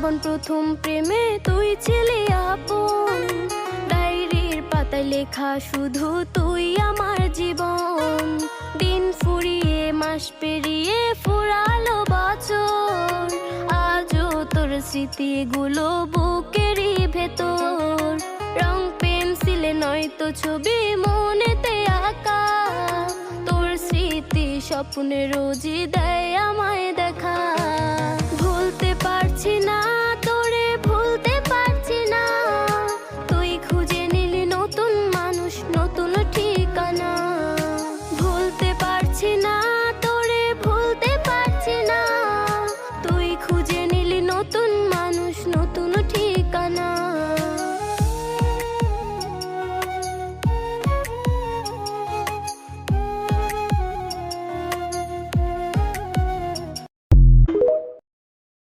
জীবন প্রথম প্রেমে তুই ছিলি আপন, ডায়েরির পাতায় লেখা শুধু তুই আমার জীবন। দিন ফুরিয়ে মাস পেরিয়ে ফুরালো বছর, আজও তোর স্মৃতিগুলো বুকেরই ভেতর। রং পেন্সিলে নয়তো ছবি মনেতে আঁকা, তোর স্মৃতি স্বপ্নে রোজই দেয় আমায় দেখা। ভুলতে পারছি না তোরে, ভুলতে পারছি না, তুই খুঁজে নিলি নতুন মানুষ, নতুন ঠিকানা। ভুলতে পারছি না তোরে, ভুলতে পারছি না, তুই খুঁজে নিলি নতুন